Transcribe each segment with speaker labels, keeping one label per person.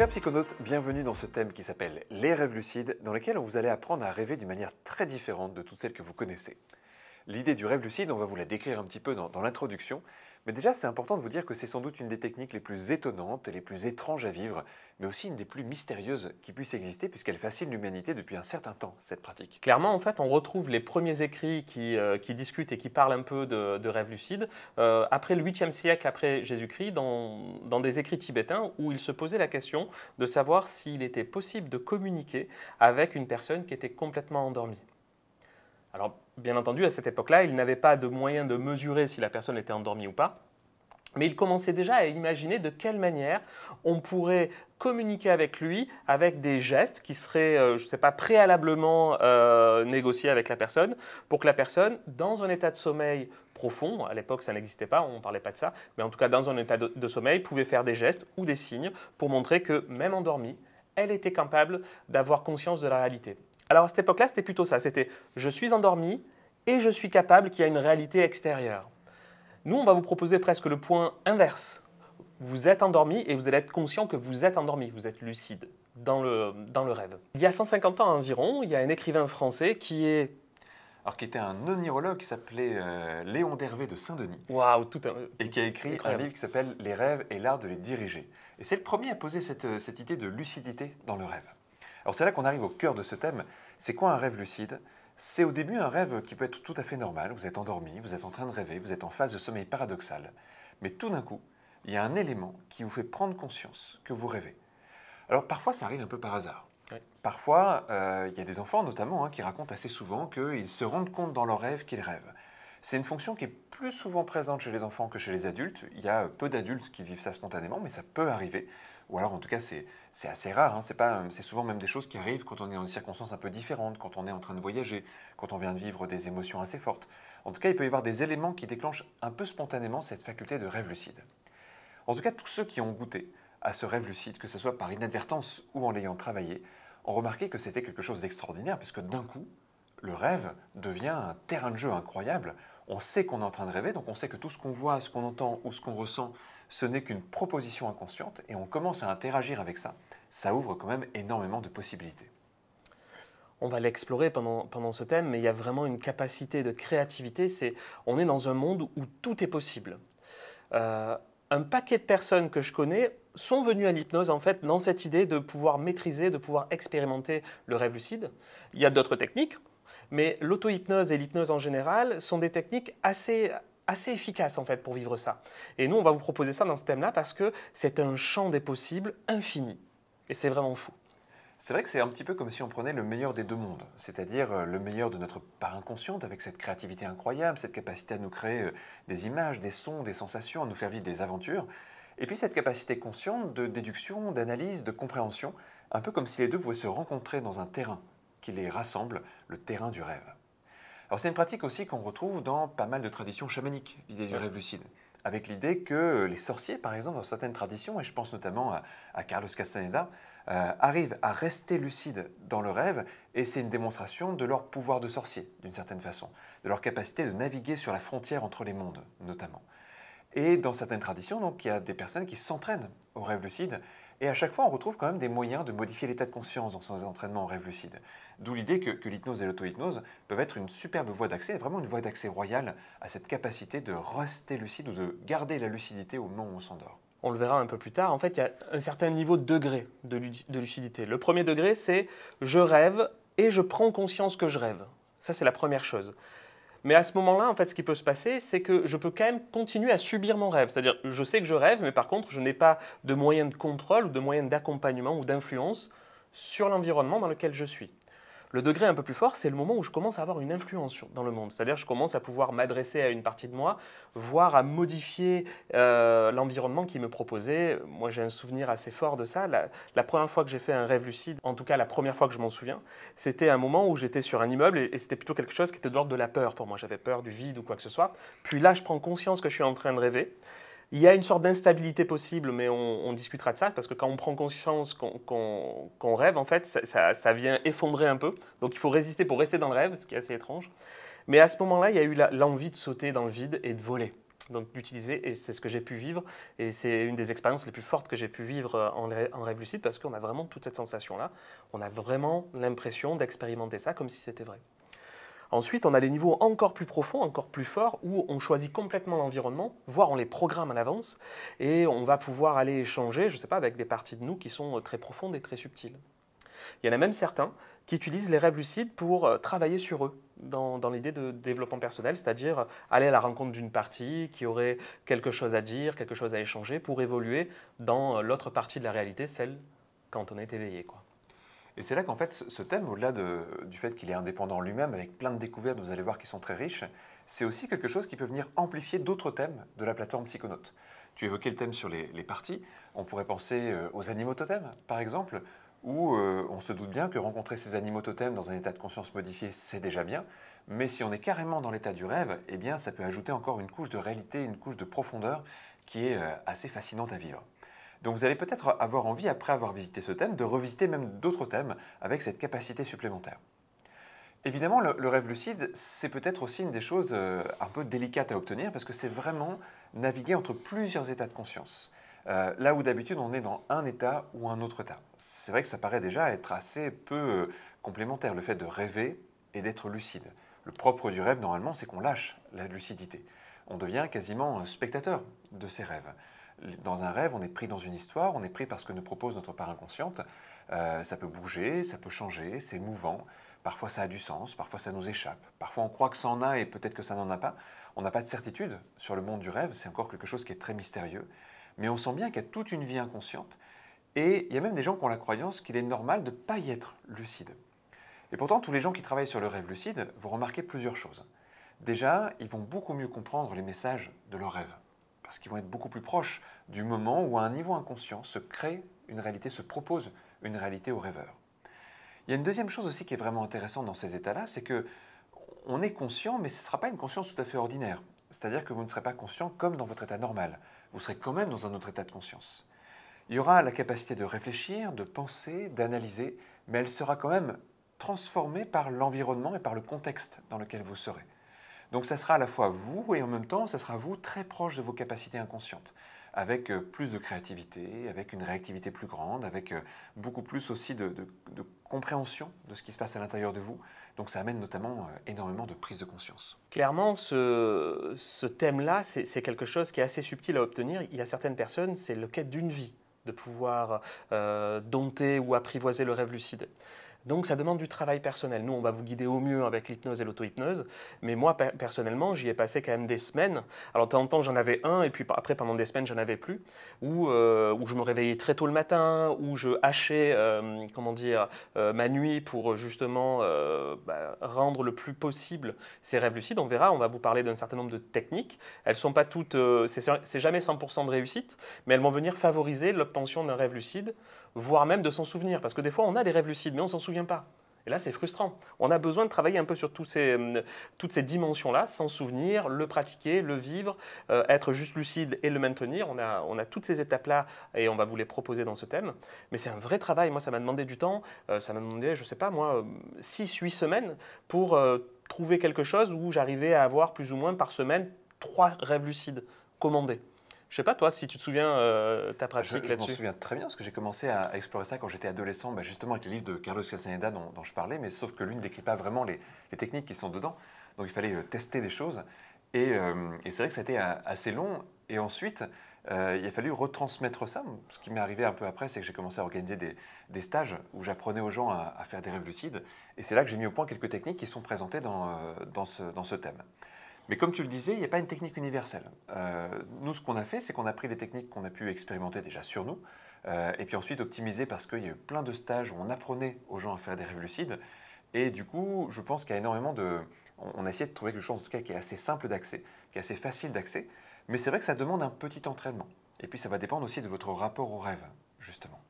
Speaker 1: Chers psychonautes, bienvenue dans ce thème qui s'appelle les rêves lucides, dans lequel vous allez apprendre à rêver d'une manière très différente de toutes celles que vous connaissez. L'idée du rêve lucide, on va vous la décrire un petit peu dans l'introduction, mais déjà c'est important de vous dire que c'est sans doute une des techniques les plus étonnantes et les plus étranges à vivre, mais aussi une des plus mystérieuses qui puisse exister puisqu'elle fascine l'humanité depuis un certain temps, cette pratique.
Speaker 2: Clairement, en fait, on retrouve les premiers écrits qui discutent et qui parlent un peu de rêve lucide après le 8e siècle après Jésus-Christ, dans des écrits tibétains où il se posait la question de savoir s'il était possible de communiquer avec une personne qui était complètement endormie. Alors, bien entendu, à cette époque-là, il n'avait pas de moyen de mesurer si la personne était endormie ou pas, mais il commençait déjà à imaginer de quelle manière on pourrait communiquer avec lui avec des gestes qui seraient, je ne sais pas, préalablement négociés avec la personne pour que la personne, dans un état de sommeil profond, à l'époque ça n'existait pas, on ne parlait pas de ça, mais en tout cas dans un état de sommeil, pouvait faire des gestes ou des signes pour montrer que même endormie, elle était capable d'avoir conscience de la réalité. Alors à cette époque-là, c'était plutôt ça, c'était « je suis endormi et je suis capable qu'il y a une réalité extérieure ». Nous, on va vous proposer presque le point inverse. Vous êtes endormi et vous allez être conscient que vous êtes endormi, vous êtes lucide dans le rêve. Il y a 150 ans environ, il y a un écrivain français qui
Speaker 1: était un onirologue qui s'appelait Léon d'Hervé de Saint-Denis.
Speaker 2: Waouh,
Speaker 1: et qui a écrit
Speaker 2: incroyable.
Speaker 1: un livre qui s'appelle Les rêves et l'art de les diriger. Et c'est le premier à poser cette idée de lucidité dans le rêve. Alors c'est là qu'on arrive au cœur de ce thème. C'est quoi un rêve lucide? C'est au début un rêve qui peut être tout à fait normal. Vous êtes endormi, vous êtes en train de rêver, vous êtes en phase de sommeil paradoxal. Mais tout d'un coup, il y a un élément qui vous fait prendre conscience que vous rêvez. Alors parfois, ça arrive un peu par hasard.
Speaker 2: Oui.
Speaker 1: Parfois, il y a des enfants notamment qui racontent assez souvent qu'ils se rendent compte dans leur rêve qu'ils rêvent. C'est une fonction qui est plus souvent présente chez les enfants que chez les adultes. Il y a peu d'adultes qui vivent ça spontanément, mais ça peut arriver. Ou alors, en tout cas, c'est assez rare. C'est souvent même des choses qui arrivent quand on est dans une circonstance un peu différente, quand on est en train de voyager, quand on vient de vivre des émotions assez fortes. En tout cas, il peut y avoir des éléments qui déclenchent un peu spontanément cette faculté de rêve lucide. En tout cas, tous ceux qui ont goûté à ce rêve lucide, que ce soit par inadvertance ou en l'ayant travaillé, ont remarqué que c'était quelque chose d'extraordinaire, puisque d'un coup, le rêve devient un terrain de jeu incroyable. On sait qu'on est en train de rêver, donc on sait que tout ce qu'on voit, ce qu'on entend ou ce qu'on ressent, ce n'est qu'une proposition inconsciente, et on commence à interagir avec ça. Ça ouvre quand même énormément de possibilités.
Speaker 2: On va l'explorer pendant ce thème, mais il y a vraiment une capacité de créativité. On est dans un monde où tout est possible. Un paquet de personnes que je connais sont venues à l'hypnose en fait dans cette idée de pouvoir maîtriser, de pouvoir expérimenter le rêve lucide. Il y a d'autres techniques, mais l'auto-hypnose et l'hypnose en général sont des techniques assez efficaces en fait pour vivre ça. Et nous, on va vous proposer ça dans ce thème-là parce que c'est un champ des possibles infini. Et c'est vraiment fou.
Speaker 1: C'est vrai que c'est un petit peu comme si on prenait le meilleur des deux mondes, c'est-à-dire le meilleur de notre part inconsciente avec cette créativité incroyable, cette capacité à nous créer des images, des sons, des sensations, à nous faire vivre des aventures, et puis cette capacité consciente de déduction, d'analyse, de compréhension, un peu comme si les deux pouvaient se rencontrer dans un terrain qui les rassemble, le terrain du rêve. Alors c'est une pratique aussi qu'on retrouve dans pas mal de traditions chamaniques, l'idée du rêve lucide, avec l'idée que les sorciers, par exemple, dans certaines traditions, et je pense notamment à Carlos Castaneda, arrivent à rester lucides dans le rêve, et c'est une démonstration de leur pouvoir de sorcier, d'une certaine façon, de leur capacité de naviguer sur la frontière entre les mondes, notamment. Et dans certaines traditions, donc, il y a des personnes qui s'entraînent au rêve lucide, et à chaque fois, on retrouve quand même des moyens de modifier l'état de conscience dans ces entraînements en rêve lucide. D'où l'idée que l'hypnose et l'auto-hypnose peuvent être une superbe voie d'accès, vraiment une voie d'accès royale à cette capacité de rester lucide ou de garder la lucidité au moment où on s'endort.
Speaker 2: On le verra un peu plus tard. En fait, il y a un certain niveau de degré de lucidité. Le premier degré, c'est je rêve et je prends conscience que je rêve. Ça, c'est la première chose. Mais à ce moment-là, en fait, ce qui peut se passer, c'est que je peux quand même continuer à subir mon rêve. C'est-à-dire, je sais que je rêve, mais par contre, je n'ai pas de moyen de contrôle ou de moyen d'accompagnement ou d'influence sur l'environnement dans lequel je suis. Le degré un peu plus fort, c'est le moment où je commence à avoir une influence dans le monde. C'est-à-dire je commence à pouvoir m'adresser à une partie de moi, voire à modifier l'environnement qui me proposait. Moi, j'ai un souvenir assez fort de ça. La première fois que j'ai fait un rêve lucide, en tout cas la première fois que je m'en souviens, c'était un moment où j'étais sur un immeuble et c'était plutôt quelque chose qui était de l'ordre de la peur pour moi. J'avais peur du vide ou quoi que ce soit. Puis là, je prends conscience que je suis en train de rêver. Il y a une sorte d'instabilité possible, mais on discutera de ça, parce que quand on prend conscience qu'on rêve, en fait, ça vient effondrer un peu. Donc il faut résister pour rester dans le rêve, ce qui est assez étrange. Mais à ce moment-là, il y a eu l'envie de sauter dans le vide et de voler. donc d'utiliser, et c'est ce que j'ai pu vivre, et c'est une des expériences les plus fortes que j'ai pu vivre en rêve lucide, parce qu'on a vraiment toute cette sensation-là, on a vraiment l'impression d'expérimenter ça comme si c'était vrai. Ensuite, on a les niveaux encore plus profonds, encore plus forts, où on choisit complètement l'environnement, voire on les programme à l'avance, et on va pouvoir aller échanger, je ne sais pas, avec des parties de nous qui sont très profondes et très subtiles. Il y en a même certains qui utilisent les rêves lucides pour travailler sur eux, dans l'idée de développement personnel, c'est-à-dire aller à la rencontre d'une partie qui aurait quelque chose à dire, quelque chose à échanger, pour évoluer dans l'autre partie de la réalité, celle quand on est éveillé, quoi.
Speaker 1: Et c'est là qu'en fait, ce thème, au-delà du fait qu'il est indépendant lui-même, avec plein de découvertes, vous allez voir, qui sont très riches, c'est aussi quelque chose qui peut venir amplifier d'autres thèmes de la plateforme Psychonautes. Tu évoquais le thème sur les parties. On pourrait penser aux animaux totems, par exemple, où on se doute bien que rencontrer ces animaux totems dans un état de conscience modifié, c'est déjà bien. Mais si on est carrément dans l'état du rêve, eh bien, ça peut ajouter encore une couche de réalité, une couche de profondeur qui est assez fascinante à vivre. Donc vous allez peut-être avoir envie, après avoir visité ce thème, de revisiter même d'autres thèmes avec cette capacité supplémentaire. Évidemment, le rêve lucide, c'est peut-être aussi une des choses un peu délicates à obtenir parce que c'est vraiment naviguer entre plusieurs états de conscience. Là où d'habitude on est dans un état ou un autre état. C'est vrai que ça paraît déjà être assez peu complémentaire, le fait de rêver et d'être lucide. Le propre du rêve, normalement, c'est qu'on lâche la lucidité. On devient quasiment un spectateur de ses rêves. Dans un rêve, on est pris dans une histoire, on est pris par ce que nous propose notre part inconsciente. Ça peut bouger, ça peut changer, c'est mouvant. Parfois ça a du sens, parfois ça nous échappe. Parfois on croit que ça en a et peut-être que ça n'en a pas. On n'a pas de certitude sur le monde du rêve, c'est encore quelque chose qui est très mystérieux. Mais on sent bien qu'il y a toute une vie inconsciente. Et il y a même des gens qui ont la croyance qu'il est normal de ne pas y être lucide. Et pourtant, tous les gens qui travaillent sur le rêve lucide vont remarquer plusieurs choses. Déjà, ils vont beaucoup mieux comprendre les messages de leur rêve. Parce qu'ils vont être beaucoup plus proches du moment où à un niveau inconscient se crée une réalité, se propose une réalité au rêveur. Il y a une deuxième chose aussi qui est vraiment intéressante dans ces états-là, c'est que on est conscient, mais ce ne sera pas une conscience tout à fait ordinaire. C'est-à-dire que vous ne serez pas conscient comme dans votre état normal. Vous serez quand même dans un autre état de conscience. Il y aura la capacité de réfléchir, de penser, d'analyser, mais elle sera quand même transformée par l'environnement et par le contexte dans lequel vous serez. Donc ça sera à la fois vous et en même temps, ça sera vous très proche de vos capacités inconscientes, avec plus de créativité, avec une réactivité plus grande, avec beaucoup plus aussi de compréhension de ce qui se passe à l'intérieur de vous. Donc ça amène notamment énormément de prise de conscience.
Speaker 2: Clairement, ce thème-là, c'est quelque chose qui est assez subtil à obtenir. Il y a certaines personnes, c'est le quête d'une vie de pouvoir dompter ou apprivoiser le rêve lucide. Donc ça demande du travail personnel. Nous, on va vous guider au mieux avec l'hypnose et l'auto-hypnose, mais moi, personnellement, j'y ai passé quand même des semaines. Alors de temps en temps, j'en avais un, et puis après, pendant des semaines, j'en avais plus, où je me réveillais très tôt le matin, où je hachais ma nuit pour justement rendre le plus possible ces rêves lucides. On verra, on va vous parler d'un certain nombre de techniques. Elles ne sont pas toutes, c'est jamais 100% de réussite, mais elles vont venir favoriser l'obtention d'un rêve lucide, voire même de s'en souvenir. Parce que des fois, on a des rêves lucides, mais on ne s'en souvient pas. Et là, c'est frustrant. On a besoin de travailler un peu sur toutes ces dimensions-là, s'en souvenir, le pratiquer, le vivre, être juste lucide et le maintenir. On a toutes ces étapes-là et on va vous les proposer dans ce thème. Mais c'est un vrai travail. Moi, ça m'a demandé du temps. Ça m'a demandé, je ne sais pas, moi, 6-8 semaines pour trouver quelque chose où j'arrivais à avoir plus ou moins par semaine 3 rêves lucides commandés. Je sais pas, toi, si tu te souviens ta pratique là-dessus.
Speaker 1: Je m'en souviens très bien, parce que j'ai commencé à explorer ça quand j'étais adolescent, justement avec les livres de Carlos Castaneda dont je parlais, mais sauf que lui ne décrit pas vraiment les techniques qui sont dedans. Donc il fallait tester des choses. Et c'est vrai que ça a été assez long. Et ensuite, il a fallu retransmettre ça. Ce qui m'est arrivé un peu après, c'est que j'ai commencé à organiser des stages où j'apprenais aux gens à faire des rêves lucides. Et c'est là que j'ai mis au point quelques techniques qui sont présentées dans ce thème. Mais comme tu le disais, il n'y a pas une technique universelle. Nous, ce qu'on a fait, c'est qu'on a pris les techniques qu'on a pu expérimenter déjà sur nous, et puis ensuite optimiser parce qu'il y a eu plein de stages où on apprenait aux gens à faire des rêves lucides. Et du coup, je pense qu'il y a énormément de... On a essayé de trouver quelque chose en tout cas qui est assez simple d'accès, qui est assez facile d'accès, mais c'est vrai que ça demande un petit entraînement. Et puis ça va dépendre aussi de votre rapport au rêve, justement.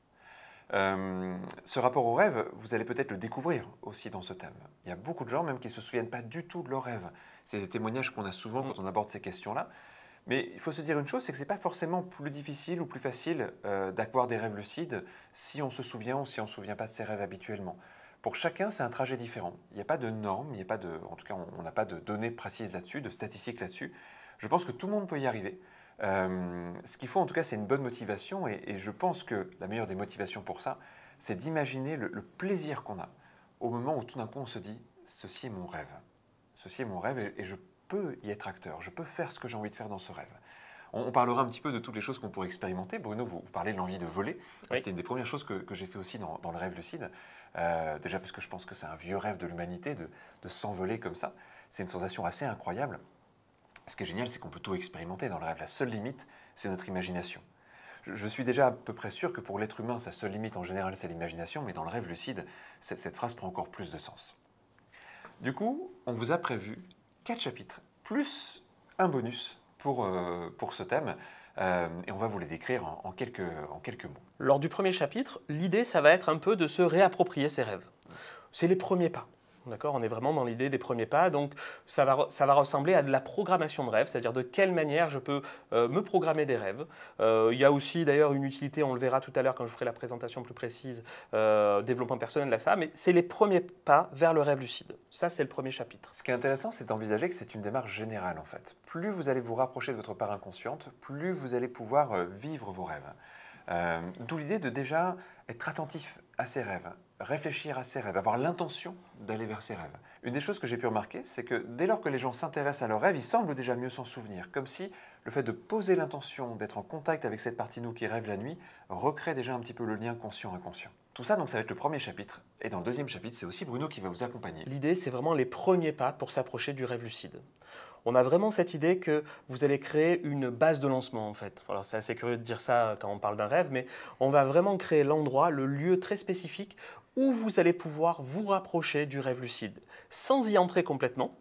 Speaker 1: Ce rapport au rêve, vous allez peut-être le découvrir aussi dans ce thème. Il y a beaucoup de gens même qui ne se souviennent pas du tout de leurs rêves. C'est des témoignages qu'on a souvent quand on aborde ces questions-là. Mais il faut se dire une chose, c'est que ce n'est pas forcément plus difficile ou plus facile d'avoir des rêves lucides si on se souvient ou si on ne se souvient pas de ses rêves habituellement. Pour chacun, c'est un trajet différent. Il n'y a pas de normes, en tout cas, on n'a pas de données précises là-dessus, de statistiques là-dessus. Je pense que tout le monde peut y arriver. Ce qu'il faut en tout cas, c'est une bonne motivation et je pense que la meilleure des motivations pour ça, c'est d'imaginer le plaisir qu'on a au moment où tout d'un coup on se dit « ceci est mon rêve ». Ceci est mon rêve et je peux y être acteur, je peux faire ce que j'ai envie de faire dans ce rêve. On parlera un petit peu de toutes les choses qu'on pourrait expérimenter. Bruno, vous parlez de l'envie de voler.
Speaker 2: Oui.
Speaker 1: C'était une des premières choses que j'ai fait aussi dans le rêve lucide. Déjà parce que je pense que c'est un vieux rêve de l'humanité de s'envoler comme ça. C'est une sensation assez incroyable. Ce qui est génial, c'est qu'on peut tout expérimenter dans le rêve. La seule limite, c'est notre imagination. Je suis déjà à peu près sûr que pour l'être humain, sa seule limite en général, c'est l'imagination, mais dans le rêve lucide, cette phrase prend encore plus de sens. Du coup, on vous a prévu 4 chapitres, plus un bonus pour ce thème, et on va vous les décrire en quelques mots.
Speaker 2: Lors du premier chapitre, l'idée, ça va être un peu de se réapproprier ses rêves. C'est les premiers pas. D'accord, on est vraiment dans l'idée des premiers pas, donc ça va ressembler à de la programmation de rêve, c'est-à-dire de quelle manière je peux me programmer des rêves. Il y a aussi d'ailleurs une utilité, on le verra tout à l'heure quand je ferai la présentation plus précise, développement personnel, là ça, mais c'est les premiers pas vers le rêve lucide. Ça, c'est le premier chapitre.
Speaker 1: Ce qui est intéressant, c'est d'envisager que c'est une démarche générale en fait. Plus vous allez vous rapprocher de votre part inconsciente, plus vous allez pouvoir vivre vos rêves. D'où l'idée de déjà être attentif à ses rêves, réfléchir à ses rêves, avoir l'intention d'aller vers ses rêves. Une des choses que j'ai pu remarquer, c'est que dès lors que les gens s'intéressent à leurs rêves, ils semblent déjà mieux s'en souvenir, comme si le fait de poser l'intention, d'être en contact avec cette partie de nous qui rêve la nuit, recrée déjà un petit peu le lien conscient-inconscient. Tout ça, donc, ça va être le premier chapitre. Et dans le deuxième chapitre, c'est aussi Bruno qui va vous accompagner.
Speaker 2: L'idée, c'est vraiment les premiers pas pour s'approcher du rêve lucide. On a vraiment cette idée que vous allez créer une base de lancement en fait. Alors c'est assez curieux de dire ça quand on parle d'un rêve, mais on va vraiment créer l'endroit, le lieu très spécifique où vous allez pouvoir vous rapprocher du rêve lucide, sans y entrer complètement.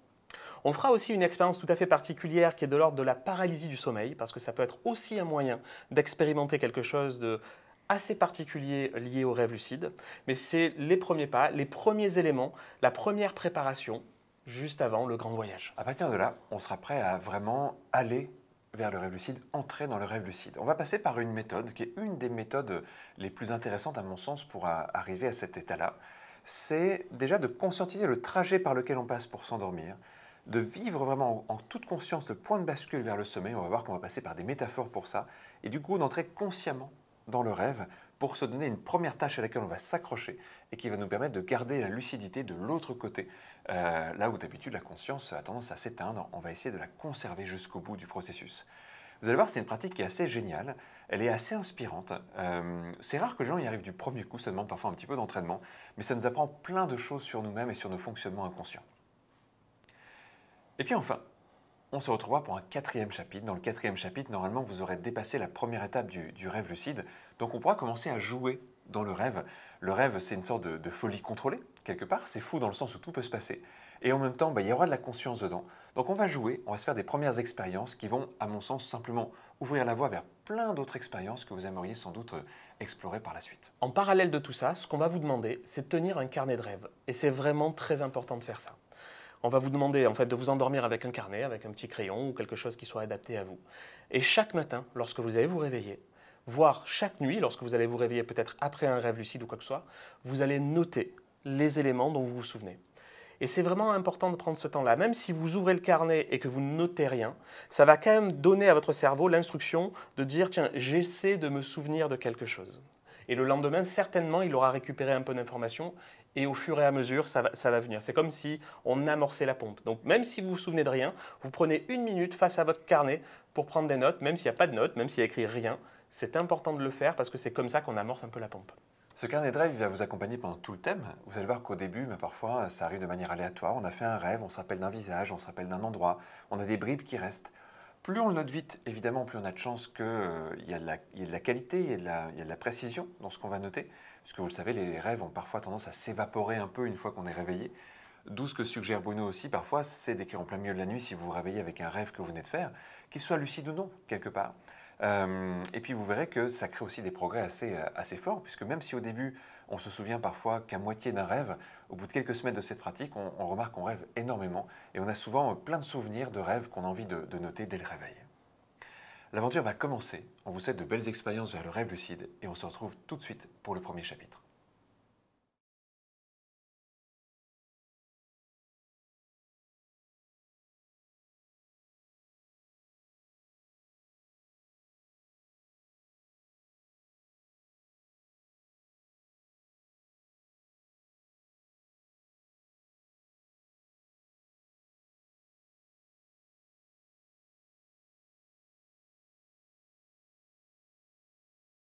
Speaker 2: On fera aussi une expérience tout à fait particulière qui est de l'ordre de la paralysie du sommeil, parce que ça peut être aussi un moyen d'expérimenter quelque chose de assez particulier lié au rêve lucide. Mais c'est les premiers pas, les premiers éléments, la première préparation juste avant le grand voyage.
Speaker 1: À partir de là, on sera prêt à vraiment aller vers le rêve lucide, entrer dans le rêve lucide. On va passer par une méthode qui est une des méthodes les plus intéressantes à mon sens pour arriver à cet état-là. C'est déjà de conscientiser le trajet par lequel on passe pour s'endormir, de vivre vraiment en toute conscience le point de bascule vers le sommeil. On va voir qu'on va passer par des métaphores pour ça, et du coup d'entrer consciemment dans le rêve pour se donner une première tâche à laquelle on va s'accrocher et qui va nous permettre de garder la lucidité de l'autre côté. Là où d'habitude la conscience a tendance à s'éteindre, on va essayer de la conserver jusqu'au bout du processus. Vous allez voir, c'est une pratique qui est assez géniale, elle est assez inspirante. C'est rare que les gens y arrivent du premier coup, ça demande parfois un petit peu d'entraînement, mais ça nous apprend plein de choses sur nous-mêmes et sur nos fonctionnements inconscients. Et puis enfin, on se retrouvera pour un 4e chapitre. Dans le 4e chapitre, normalement, vous aurez dépassé la première étape du rêve lucide. Donc on pourra commencer à jouer dans le rêve. Le rêve, c'est une sorte de folie contrôlée, quelque part. C'est fou dans le sens où tout peut se passer. Et en même temps, il y aura de la conscience dedans. Donc on va jouer, on va se faire des premières expériences qui vont, à mon sens, simplement ouvrir la voie vers plein d'autres expériences que vous aimeriez sans doute explorer par la suite.
Speaker 2: En parallèle de tout ça, ce qu'on va vous demander, c'est de tenir un carnet de rêve. Et c'est vraiment très important de faire ça. On va vous demander en fait de vous endormir avec un carnet, avec un petit crayon ou quelque chose qui soit adapté à vous. Et chaque matin, lorsque vous allez vous réveiller, voire chaque nuit, lorsque vous allez vous réveiller peut-être après un rêve lucide ou quoi que ce soit, vous allez noter les éléments dont vous vous souvenez. Et c'est vraiment important de prendre ce temps-là. Même si vous ouvrez le carnet et que vous ne notez rien, ça va quand même donner à votre cerveau l'instruction de dire « tiens, j'essaie de me souvenir de quelque chose ». Et le lendemain, certainement, il aura récupéré un peu d'informations et au fur et à mesure, ça va venir. C'est comme si on amorçait la pompe. Donc même si vous vous souvenez de rien, vous prenez 1 minute face à votre carnet pour prendre des notes, même s'il n'y a pas de notes, même s'il y a écrit rien. C'est important de le faire parce que c'est comme ça qu'on amorce un peu la pompe.
Speaker 1: Ce carnet de rêve, il va vous accompagner pendant tout le thème. Vous allez voir qu'au début, parfois, ça arrive de manière aléatoire. On a fait un rêve, on se rappelle d'un visage, on se rappelle d'un endroit, on a des bribes qui restent. Plus on le note vite, évidemment, plus on a de chances qu'il y a de la qualité, il y a de la précision dans ce qu'on va noter. Puisque vous le savez, les rêves ont parfois tendance à s'évaporer un peu une fois qu'on est réveillé. D'où ce que suggère Bruno aussi, parfois, c'est d'écrire en plein milieu de la nuit si vous vous réveillez avec un rêve que vous venez de faire, qu'il soit lucide ou non, quelque part. Et puis vous verrez que ça crée aussi des progrès assez forts, puisque même si au début, on se souvient parfois qu'à moitié d'un rêve, au bout de quelques semaines de cette pratique, on remarque qu'on rêve énormément et on a souvent plein de souvenirs de rêves qu'on a envie de noter dès le réveil. L'aventure va commencer. On vous souhaite de belles expériences vers le rêve lucide et on se retrouve tout de suite pour le premier chapitre.